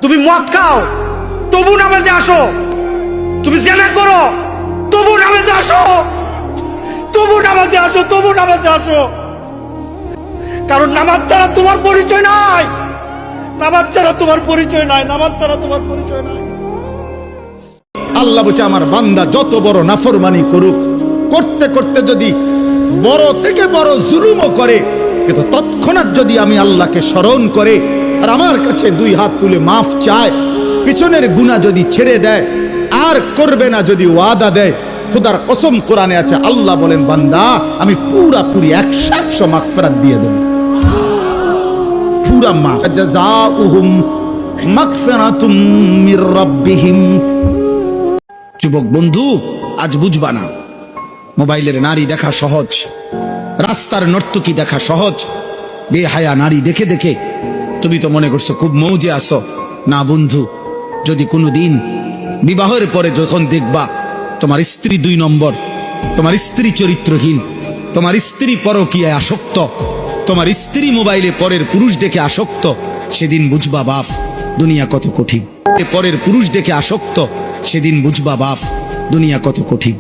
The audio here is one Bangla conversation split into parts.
তুমি মদ খাও তবু নামাজে আসো, তুমি জেনা করো তবু নামাজে আসো, তবু নামাজে আসো, তবু নামাজে আসো। কারণ নামাজ ছাড়া তোমার পরিচয় নাই, নামাজ ছাড়া তোমার পরিচয় নাই, নামাজ ছাড়া তোমার পরিচয় নাই। আল্লাহ বলছে আমার বান্দা যত বড় নাফরমানি করুক, করতে করতে যদি বড় থেকে বড় জুলুমও করে, কিন্তু তৎক্ষণাৎ যদি আমি আল্লাহকে স্মরণ করে আর আমার কাছে দুই হাত তুলে মাফ চায়, পিছনের গুনাহ যদি ছেড়ে দেয় আর করবে না যদি ওয়াদা দেয়, খোদার কসম কোরআনে আছে, আল্লাহ বলেন বান্দা আমি পুরাপুরি 100% মাগফিরাত দিয়ে দেব, পুরা মাফ। জাযাউহুম মাগফিরাতুম মির রাব্বিহিম। যুবক বন্ধু, আজ বুঝবা না মোবাইলের নারী দেখা সহজ, রাস্তার নর্তকী দেখা সহজ, বেহায়া নারী দেখে দেখে তুমি তো মনে করছো খুব মৌজে আসো। না বন্ধু, যদি কোনোদিন বিবাহের পরে যখন দেখবা তোমার স্ত্রী 2 নম্বর, তোমার স্ত্রী চরিত্রহীন, তোমার স্ত্রী পরকীয়ায় আসক্ত, তোমার স্ত্রী মোবাইলে পরের পুরুষ দেখে আসক্ত, সেদিন বুঝবা বাপ দুনিয়া কত কঠিন। পরের পুরুষ দেখে আসক্ত, সেদিন বুঝবা বাপ দুনিয়া কত কঠিন।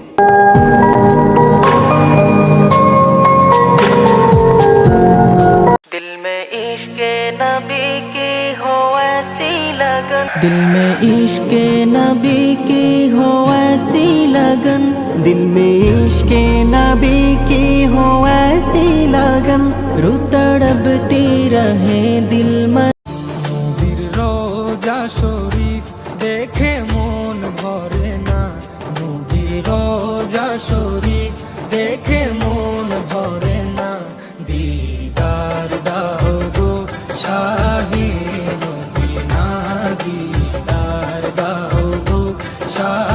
दिल में इश्क नबी की हो ऐसी लगन, दिल में इश्क नबी की हो ऐसी लगन, दिल में इश्क नबी की हो ऐसी लगन, रूह तड़पती रहे दिल में। नबीर रोजा शरीफ देखे मन भरे ना, नबीर रोजा शरीफ देखे मन भरे ना, दीदार दाओ गो शाही मदीना, दीदार दाओ गो शाही।